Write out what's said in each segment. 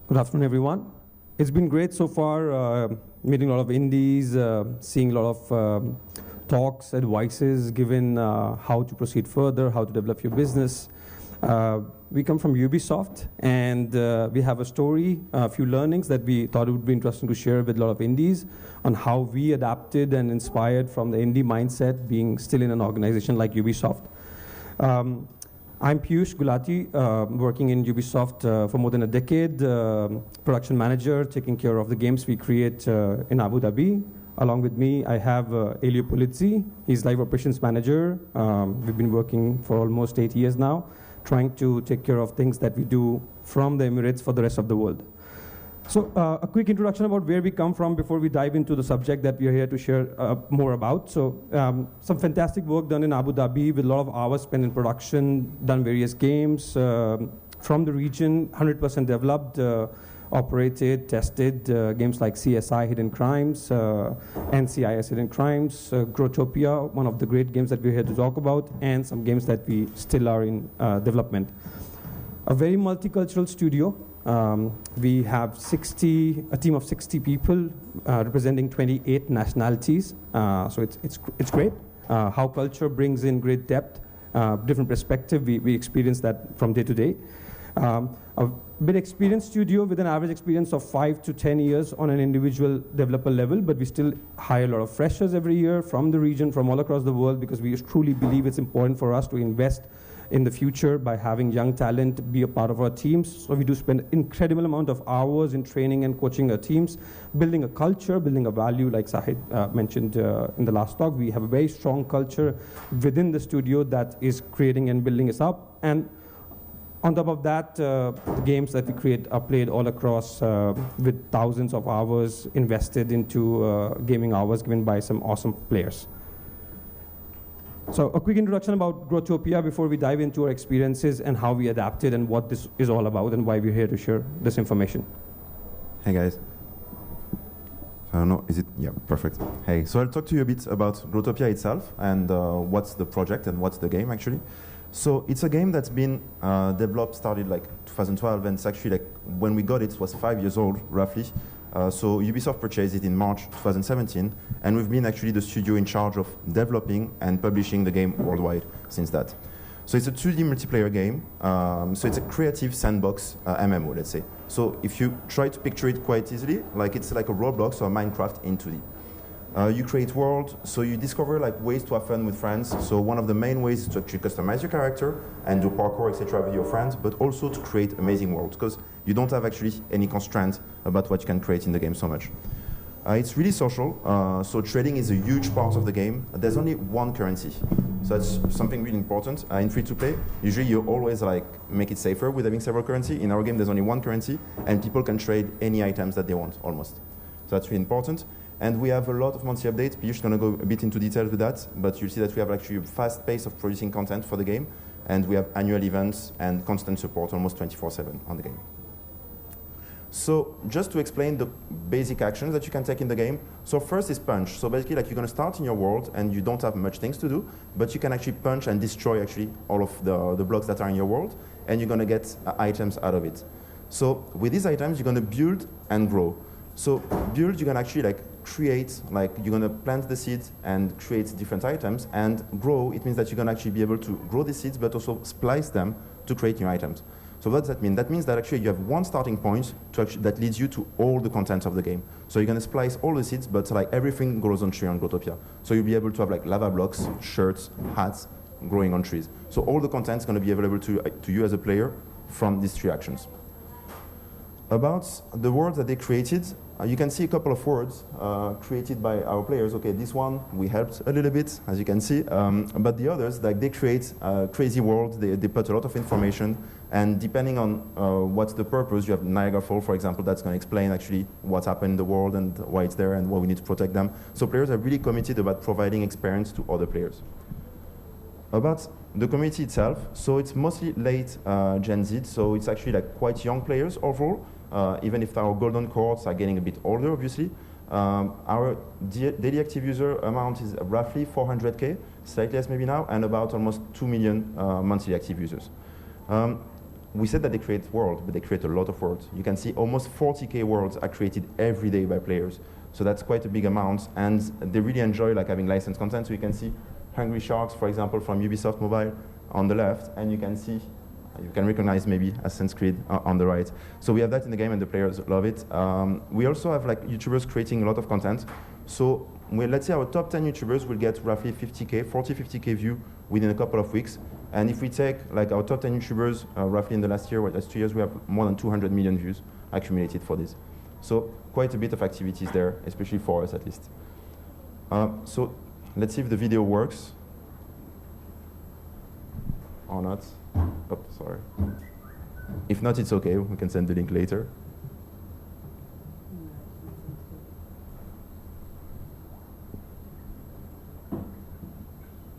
Good afternoon, everyone. It's been great so far, meeting a lot of indies, seeing a lot of talks, advices given how to proceed further, how to develop your business. We come from Ubisoft, and we have a story, a few learnings that we thought it would be interesting to share with a lot of indies on how we adapted and inspired from the indie mindset, being still in an organization like Ubisoft. I'm Peeyush Gulati, working in Ubisoft for more than a decade, production manager, taking care of the games we create in Abu Dhabi. Along with me, I have Elio Polizzi. He's live operations manager. We've been working for almost 8 years now, trying to take care of things that we do from the Emirates for the rest of the world. So a quick introduction about where we come from before we dive into the subject that we are here to share more about. So some fantastic work done in Abu Dhabi with a lot of hours spent in production, done various games from the region, 100% developed, operated, tested, games like CSI Hidden Crimes, NCIS Hidden Crimes, Growtopia, one of the great games that we're here to talk about, and some games that we still are in development. A very multicultural studio. We have a team of 60 people representing 28 nationalities. So it's great. How culture brings in great depth, different perspective. We experience that from day to day. A bit experienced studio with an average experience of 5 to 10 years on an individual developer level, but we still hire a lot of freshers every year from the region, from all across the world, because we truly believe it's important for us to invest in the future by having young talent be a part of our teams. So we do spend incredible amount of hours in training and coaching our teams, building a culture, building a value, like Sahid mentioned in the last talk. We have a very strong culture within the studio that is creating and building us up. And on top of that, the games that we create are played all across with thousands of hours invested into gaming hours given by some awesome players. So a quick introduction about Growtopia before we dive into our experiences and how we adapted and what this is all about and why we're here to share this information. Hey guys. I don't know, is it? Yeah, perfect. Hey, so I'll talk to you a bit about Growtopia itself and what's the project and what's the game actually. So it's a game that's been developed, started like 2012, and it's actually like when we got it, it was 5 years old roughly. So Ubisoft purchased it in March 2017, and we've been actually the studio in charge of developing and publishing the game worldwide since that. So it's a 2D multiplayer game, so it's a creative sandbox MMO, let's say. So if you try to picture it quite easily, like it's like a Roblox or a Minecraft in 2D. You create world, so you discover like ways to have fun with friends. So one of the main ways is to actually customize your character and do parkour, etc. with your friends, but also to create amazing worlds, because you don't have actually any constraint about what you can create in the game so much. It's really social, so trading is a huge part of the game. There's only one currency, so that's something really important. In free-to-play, usually you always like make it safer with having several currency. In our game, there's only one currency, and people can trade any items that they want, almost. So that's really important. And we have a lot of monthly updates. Peeyush is going to go a bit into details with that, but you'll see that we have actually a fast pace of producing content for the game, and we have annual events and constant support almost 24/7 on the game. So just to explain the basic actions that you can take in the game. So first is punch. So basically like you're going to start in your world and you don't have much things to do, but you can actually punch and destroy actually all of the blocks that are in your world, and you're going to get items out of it. So with these items, you're going to build and grow. So build, you're going to actually like create, like you're going to plant the seeds and create different items, and grow, it means that you're going to actually be able to grow the seeds but also splice them to create new items. So what does that mean? That means that actually you have one starting point that leads you to all the content of the game. So you're going to splice all the seeds, but like everything grows on tree on Growtopia. So you'll be able to have like lava blocks, shirts, hats growing on trees. So all the content is going to be available to you as a player from these 3 actions. About the worlds that they created, you can see a couple of worlds created by our players. Okay, this one we helped a little bit, as you can see, but the others, like they create a crazy world. They put a lot of information, and depending on what's the purpose, you have Niagara Falls, for example, that's going to explain actually what happened in the world and why it's there and why we need to protect them. So players are really committed about providing experience to other players. About the community itself, so it's mostly late Gen Z, so it's actually like quite young players overall. Even if our golden cohorts are getting a bit older, obviously. Our daily active user amount is roughly 400K, slightly less maybe now, and about almost 2 million monthly active users. we said that they create worlds, but they create a lot of worlds. You can see almost 40K worlds are created every day by players. So that's quite a big amount, and they really enjoy like having licensed content. So you can see Hungry Sharks, for example, from Ubisoft Mobile on the left, and you can see, you can recognize maybe Assassin's Creed on the right. So we have that in the game, and the players love it. We also have like YouTubers creating a lot of content. So let's say our top 10 YouTubers will get roughly 50K, 50K view within a couple of weeks. And if we take like our top 10 YouTubers, roughly in the last year, that's 2 years, we have more than 200 million views accumulated for this. So quite a bit of activities there, especially for us at least. So let's see if the video works or not. Oh, sorry. If not, it's okay. We can send the link later.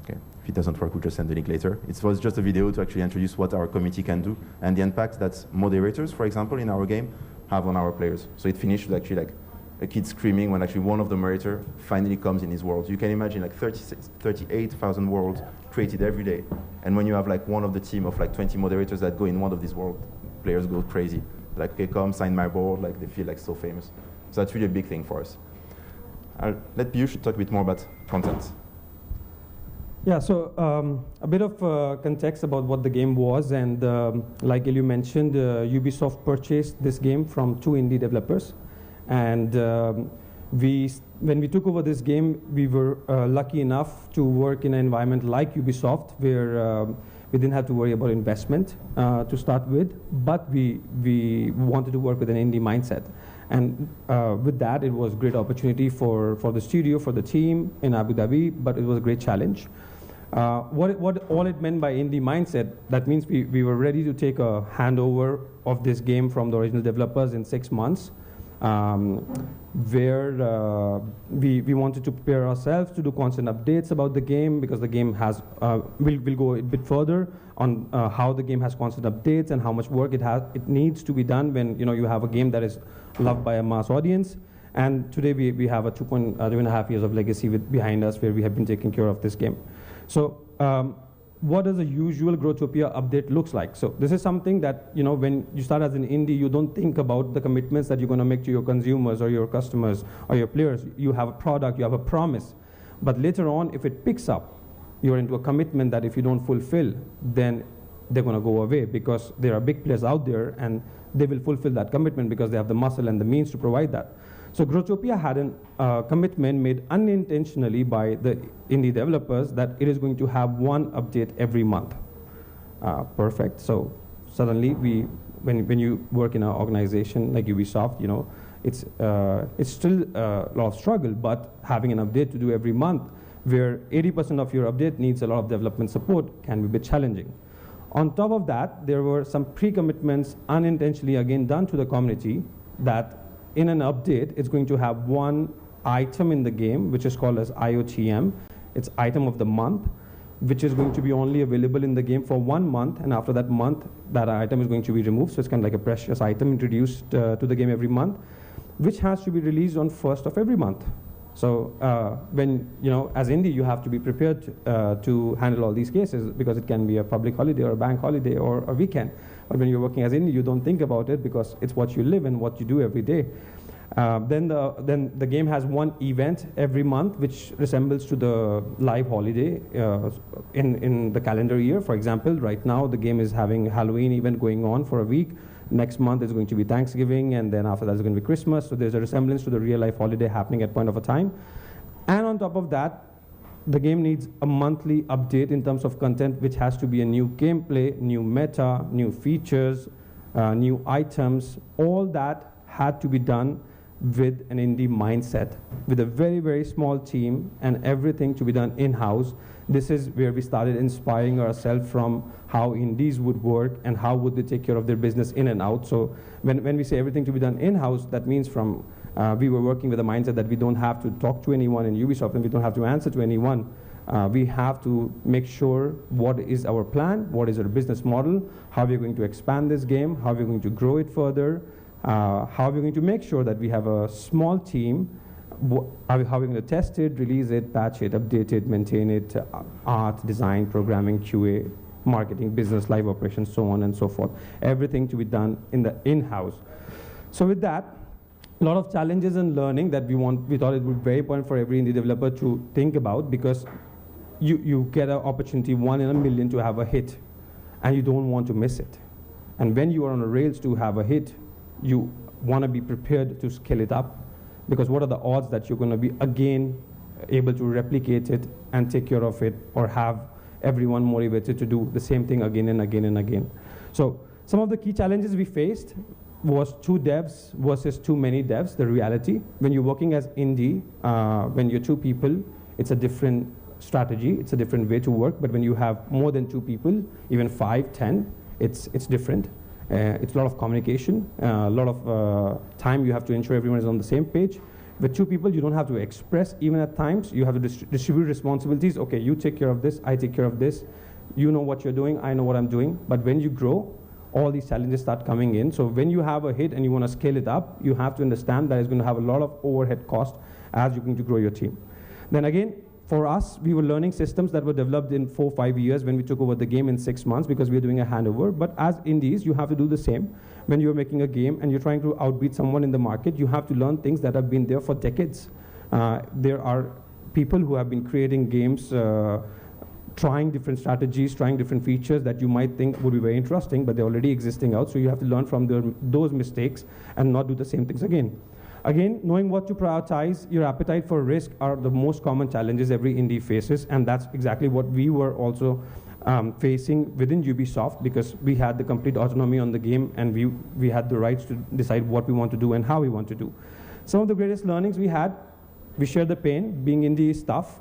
Okay. If it doesn't work, we'll just send the link later. It was just a video to actually introduce what our committee can do and the impact that moderators, for example, in our game, have on our players. So it finished with actually like a kid screaming when actually one of the moderator finally comes in his world. You can imagine like 38,000 worlds created every day. And when you have like one of the team of like 20 moderators that go in one of these worlds, players go crazy. Like, okay, come sign my board, like they feel like so famous. So that's really a big thing for us. I'll let Peeyush talk a bit more about content. Yeah, so a bit of context about what the game was, and like Elio mentioned, Ubisoft purchased this game from 2 indie developers. And when we took over this game, we were lucky enough to work in an environment like Ubisoft, where we didn't have to worry about investment to start with, but we wanted to work with an indie mindset. And with that, it was a great opportunity for the studio, for the team in Abu Dhabi, but it was a great challenge. What all it meant by indie mindset, that means we were ready to take a handover of this game from the original developers in 6 months. Where we wanted to prepare ourselves to do constant updates about the game, because the game has, we'll go a bit further on how the game has constant updates and how much work it needs to be done when you have a game that is loved by a mass audience. And today we have a 2.5 years of legacy behind us where we have been taking care of this game. So what does a usual Growtopia update looks like? So this is something that, when you start as an indie, you don't think about the commitments that you're going to make to your consumers or your customers or your players. You have a product, you have a promise. But later on, if it picks up, you're into a commitment that if you don't fulfill, then they're going to go away, because there are big players out there and they will fulfill that commitment because they have the muscle and the means to provide that. So Growtopia had a commitment made unintentionally by the indie developers that it is going to have 1 update every month. Perfect. So suddenly when you work in an organization like Ubisoft, it's still a lot of struggle, but having an update to do every month, where 80% of your update needs a lot of development support, can be a bit challenging. On top of that, there were some pre-commitments unintentionally again done to the community that in an update, it's going to have 1 item in the game, which is called as IOTM. It's item of the month, which is going to be only available in the game for 1 month, and after that month, that item is going to be removed. So it's kind of like a precious item introduced to the game every month, which has to be released on 1st of every month. So when, as indie, you have to be prepared to handle all these cases, because it can be a public holiday or a bank holiday or a weekend. But when you're working as indie, you don't think about it because it's what you live and what you do every day. Then the game has 1 event every month, which resembles to the live holiday in the calendar year. For example, right now the game is having a Halloween event going on for a week. Next month is going to be Thanksgiving, and then after that is going to be Christmas. So there's a resemblance to the real life holiday happening at point of a time. And on top of that, the game needs a monthly update in terms of content, which has to be a new gameplay, new meta, new features, new items. All that had to be done with an indie mindset, with a very, very small team, and everything to be done in-house. This is where we started inspiring ourselves from how indies would work and how would they take care of their business in and out. So when we say everything to be done in-house, that means from we were working with a mindset that we don't have to talk to anyone in Ubisoft and we don't have to answer to anyone. We have to make sure what is our plan, what is our business model, how we're going to expand this game, how we're going to grow it further, how we're going to make sure that we have a small team, how we're going to test it, release it, patch it, update it, maintain it, art, design, programming, QA, marketing, business, live operations, so on and so forth. Everything to be done in the in-house. So with that, a lot of challenges and learning that we thought it would be very important for every indie developer to think about, because you get an opportunity 1 in a million to have a hit, and you don't want to miss it. And when you are on the rails to have a hit, you want to be prepared to scale it up, because what are the odds that you're going to be again able to replicate it and take care of it, or have everyone motivated to do the same thing again and again and again. So some of the key challenges we faced was 2 devs versus too many devs. The reality, when you're working as indie, when you're 2 people, it's a different strategy, it's a different way to work. But when you have more than 2 people, even 5, 10, it's different. It's a lot of communication, a lot of time you have to ensure everyone is on the same page. With 2 people, you don't have to express, even at times. You have to distribute responsibilities. Okay, you take care of this, I take care of this. You know what you're doing, I know what I'm doing. But when you grow, all these challenges start coming in. So when you have a hit and you want to scale it up, you have to understand that it's going to have a lot of overhead cost as you're going to grow your team. Then again, for us, we were learning systems that were developed in 4 or 5 years when we took over the game in 6 months, because we were doing a handover. But as indies, you have to do the same. When you're making a game and you're trying to outbeat someone in the market, you have to learn things that have been there for decades. There are people who have been creating games, trying different strategies, trying different features that you might think would be very interesting, but they're already existing out. So you have to learn from those mistakes and not do the same things again. Again, knowing what to prioritize, your appetite for risk are the most common challenges every indie faces, and that's exactly what we were also facing within Ubisoft, because we had the complete autonomy on the game, and we had the rights to decide what we want to do and how we want to do. Some of the greatest learnings we had, we shared the pain, being indie is tough,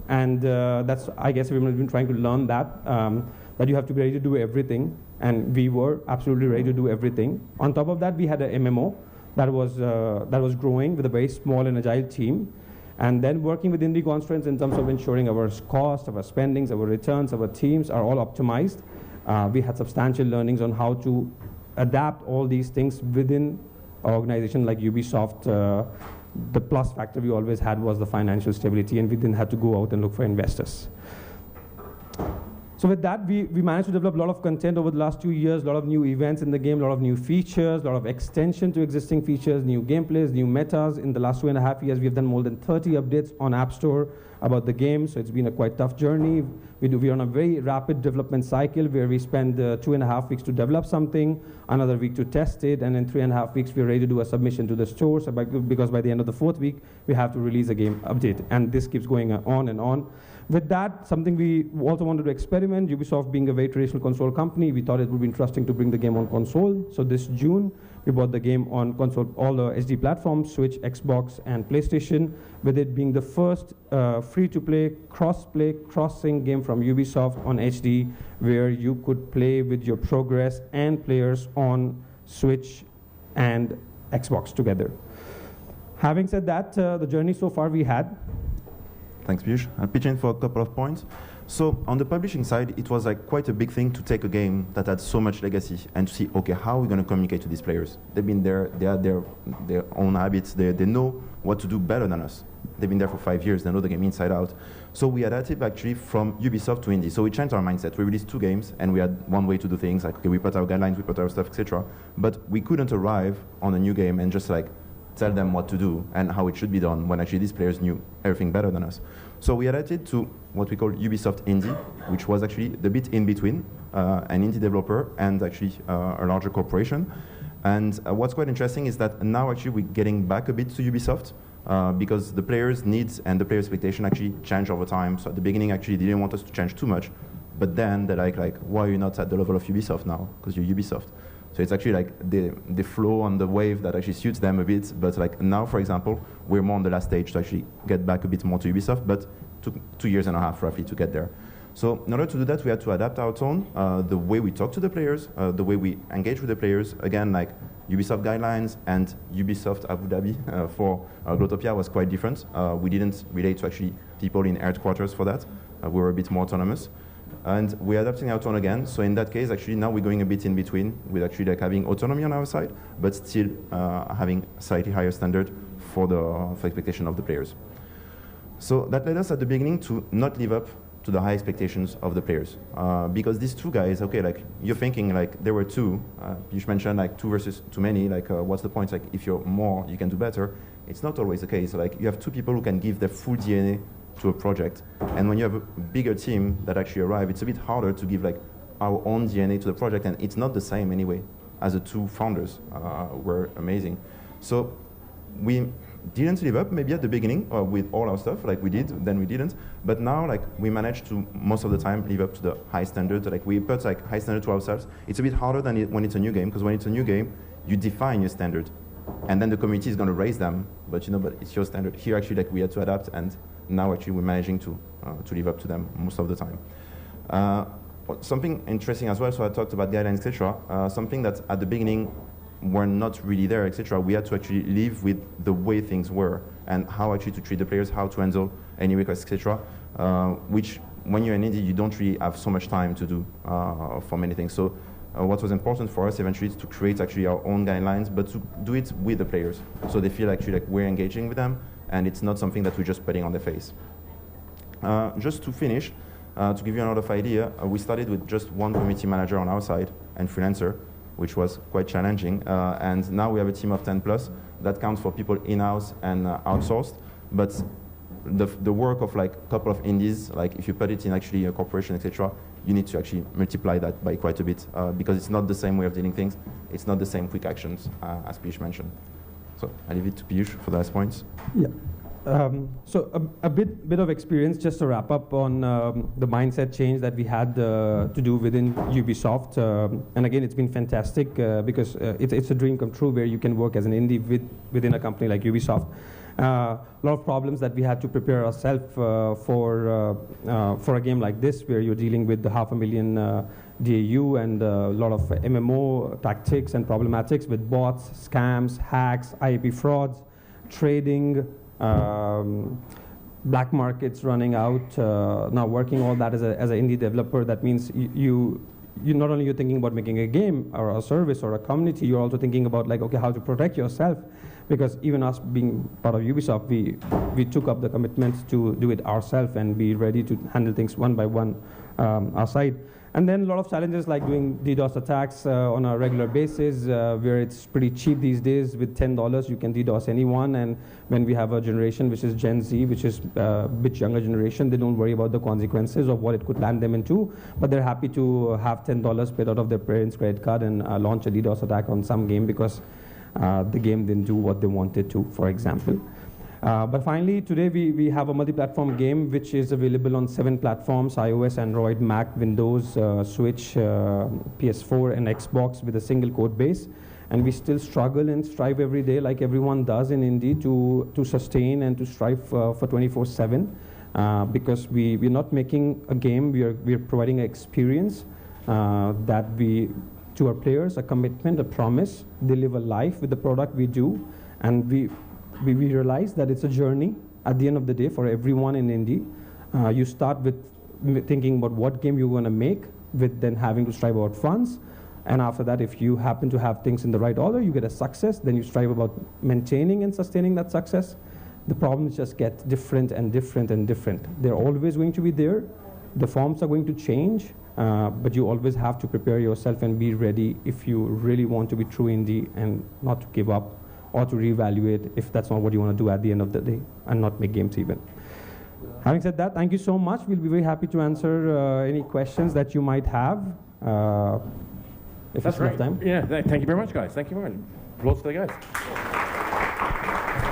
and that's, I guess everyone has been trying to learn that, that you have to be ready to do everything, and we were absolutely ready to do everything. On top of that, we had an MMO that was growing with a very small and agile team, and then working with indie constraints in terms of ensuring our cost, our spendings, our returns, our teams are all optimized. We had substantial learnings on how to adapt all these things within an organization like Ubisoft. The plus factor we always had was the financial stability, and we didn't have to go out and look for investors. So with that, we managed to develop a lot of content over the last 2 years, a lot of new events in the game, a lot of new features, a lot of extension to existing features, new gameplays, new metas. In the last 2.5 years, we have done more than 30 updates on App Store about the game, so it's been a quite tough journey. We're on a very rapid development cycle where we spend 2.5 weeks to develop something, another week to test it, and in 3.5 weeks, we're ready to do a submission to the store, so because by the end of the 4th week, we have to release a game update, and this keeps going on and on. With that, something we also wanted to experiment, Ubisoft being a very traditional console company, we thought it would be interesting to bring the game on console. So this June, we brought the game on console, all the HD platforms, Switch, Xbox, and PlayStation, with it being the first free-to-play, cross-play, cross-sync game from Ubisoft on HD, where you could play with your progress and players on Switch and Xbox together. Having said that, the journey so far we had. Thanks, Peeyush. I'll pitch in for a couple of points. So on the publishing side, it was like quite a big thing to take a game that had so much legacy and to see, okay, how are we going to communicate to these players? They've been there, they had their own habits, they know what to do better than us. They've been there for 5 years, they know the game inside out. So we adapted actually from Ubisoft to indie. So we changed our mindset. We released 2 games, and we had one way to do things, like, okay, we put our guidelines, we put our stuff, etc. But we couldn't arrive on a new game and just like tell them what to do and how it should be done when actually these players knew everything better than us. So we adapted to what we call Ubisoft Indie, which was actually the bit in between an indie developer and actually a larger corporation. And what's quite interesting is that now actually we're getting back a bit to Ubisoft because the players' needs and the player expectation actually change over time. So at the beginning, actually, they didn't want us to change too much. But then they're like, why are you not at the level of Ubisoft now? Because you're Ubisoft. So it's actually like they flow on the wave that actually suits them a bit. But like now, for example, we're more on the last stage to actually get back a bit more to Ubisoft, but took 2.5 years roughly to get there. So in order to do that, we had to adapt our tone, the way we talk to the players, the way we engage with the players. Again, like Ubisoft guidelines and Ubisoft Abu Dhabi for Growtopia was quite different. We didn't relate to actually people in headquarters for that. We were a bit more autonomous. And we're adapting our tone again. So in that case, actually now we're going a bit in between with actually like having autonomy on our side, but still having slightly higher standard for expectation of the players. So that led us at the beginning to not live up to the high expectations of the players. Because these two guys, okay, like you're thinking like there were two, you mentioned like two versus too many, like what's the point? Like if you're more, you can do better. It's not always the case. Like you have two people who can give their full DNA to a project. And when you have a bigger team that actually arrive, it's a bit harder to give like our own DNA to the project, and it's not the same anyway as the two founders were amazing. So we didn't live up maybe at the beginning with all our stuff, like we did, then we didn't. But now like we managed to most of the time live up to the high standard. Like we put like high standard to ourselves. It's a bit harder than when it's a new game, because when it's a new game, you define your standard. And then the community is going to raise them, but it's your standard. Here actually like we had to adapt, and now actually we're managing to live up to them most of the time. Something interesting as well, so I talked about guidelines, etc. Something that at the beginning were not really there, etc. We had to actually live with the way things were and how actually to treat the players, how to handle any requests, etc. Which when you're in indie, you don't really have so much time to do for many things. So what was important for us eventually is to create actually our own guidelines, but to do it with the players, so they feel actually like we're engaging with them, and it's not something that we're just putting on their face. Just to finish, to give you another idea, we started with just one community manager on our side and freelancer, which was quite challenging. And now we have a team of 10 plus. That counts for people in-house and outsourced. But the work of like a couple of indies, like if you put it in actually a corporation, etc., you need to actually multiply that by quite a bit because it's not the same way of dealing things. It's not the same quick actions as Peeyush mentioned. So I leave it to Peeyush for the last points. Yeah. So a bit of experience just to wrap up on the mindset change that we had to do within Ubisoft. And again, it's been fantastic because it's a dream come true where you can work as an indie within a company like Ubisoft. A lot of problems that we had to prepare ourselves for a game like this, where you're dealing with the 500,000 DAU and a lot of MMO tactics and problematics with bots, scams, hacks, IAP frauds, trading, black markets running out. Now working all that as an indie developer, that means you not only you're thinking about making a game or a service or a community, you're also thinking about like, okay, how to protect yourself. Because even us being part of Ubisoft, we took up the commitment to do it ourselves and be ready to handle things one by one our side. And then a lot of challenges like doing DDoS attacks on a regular basis, where it's pretty cheap these days. With $10, you can DDoS anyone. And when we have a generation which is Gen Z, which is a bit younger generation, they don't worry about the consequences of what it could land them into. But they're happy to have $10 paid out of their parents' credit card and launch a DDoS attack on some game because the game didn't do what they wanted to, for example. But finally, today we have a multi-platform game which is available on 7 platforms: iOS, Android, Mac, Windows, Switch, PS4, and Xbox, with a single code base. And we still struggle and strive every day, like everyone does in indie, to sustain and to strive for 24/7. Because we're not making a game, we're providing an experience that to our players, a commitment, a promise. They live a life with the product we do, and we realize that it's a journey at the end of the day for everyone in indie. You start with thinking about what game you're going to make, with then having to strive about funds. And after that, if you happen to have things in the right order, you get a success. Then you strive about maintaining and sustaining that success. The problems just get different and different and different. They're always going to be there. The forms are going to change. But you always have to prepare yourself and be ready if you really want to be true indie and not to give up or to reevaluate if that's not what you want to do at the end of the day and not make games even. Having said that, thank you so much. We'll be very happy to answer any questions that you might have. If That's it's enough great. time. Yeah, thank you very much, guys. Thank you very much. Applause to the guys.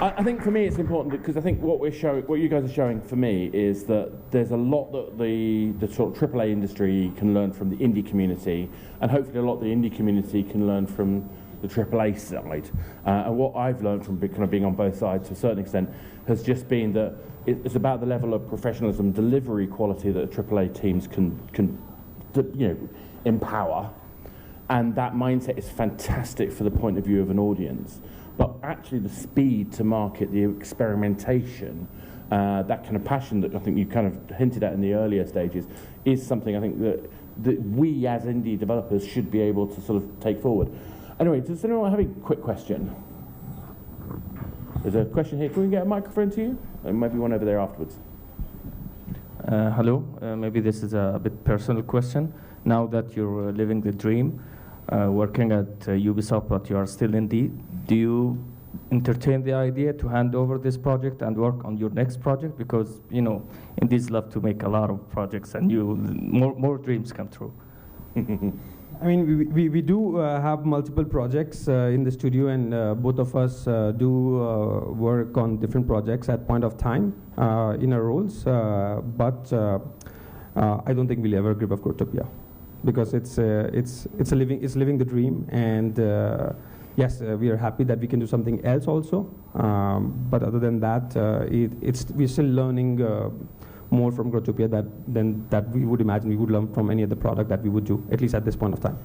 I think for me it's important because I think what you guys are showing for me is that there's a lot that the sort of AAA industry can learn from the indie community, and hopefully a lot the indie community can learn from the AAA side. And what I've learned from kind of being on both sides to a certain extent has just been that it's about the level of professionalism, delivery quality that AAA teams can empower, and that mindset is fantastic for the point of view of an audience. But actually the speed to market, the experimentation, that kind of passion that I think you kind of hinted at in the earlier stages is something I think that we as indie developers should be able to sort of take forward. Anyway, does anyone have a quick question? There's a question here. Can we get a microphone to you? And maybe one over there afterwards. Hello. Maybe this is a bit personal question. Now that you're living the dream, working at Ubisoft, but you are still indie, do you entertain the idea to hand over this project and work on your next project? Because, you know, indies love to make a lot of projects, and more dreams come true. I mean, we do have multiple projects in the studio, and both of us do work on different projects at point of time in our roles. But I don't think we'll ever give up Growtopia, because it's living the dream. And yes, we are happy that we can do something else also. But other than that, we're still learning more from Growtopia than we would imagine we would learn from any other product that we would do, at least at this point of time.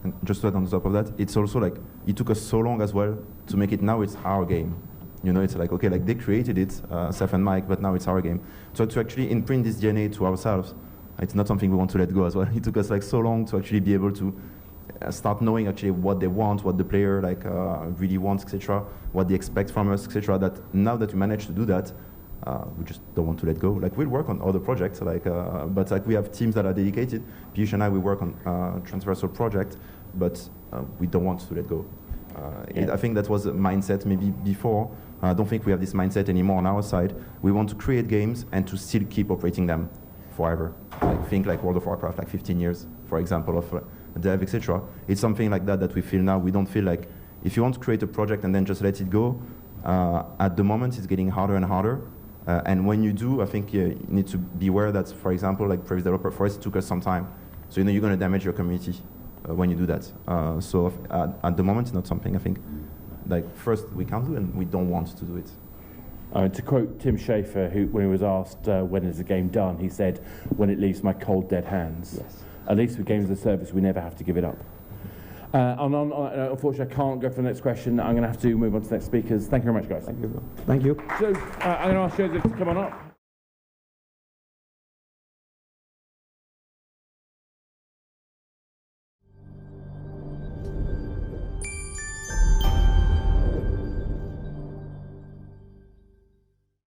And just to add on top of that, it's also like, it took us so long as well to make it. Now it's our game. You know, it's like, okay, like they created it, Seth and Mike, but now it's our game. So to actually imprint this DNA to ourselves, it's not something we want to let go as well. It took us like so long to actually be able to start knowing actually what they want, what the player like really wants, etc., what they expect from us, etc., that now that we managed to do that, we just don't want to let go. Like, we'll work on other projects, like, but like we have teams that are dedicated. Peeyush and I, we work on transversal project, but we don't want to let go. I think that was a mindset maybe before. I don't think we have this mindset anymore on our side. We want to create games and to still keep operating them forever. Like, think like World of Warcraft, like 15 years, for example, of dev, etc. It's something like that we feel now. We don't feel like, if you want to create a project and then just let it go, at the moment it's getting harder and harder. And when you do, I think you need to be aware that, for example, like previous developer, for us, it took us some time. So, you know, you're going to damage your community when you do that. So at the moment, it's not something I think, like, first we can't do and we don't want to do it. To quote Tim Schafer, who, when he was asked when is the game done, he said, "When it leaves my cold, dead hands." Yes. At least with games as a service, we never have to give it up. Unfortunately, I can't go for the next question. I'm going to have to move on to the next speakers. Thank you very much, guys. Thank you. Thank you. So I'm going to ask Joseph to come on up.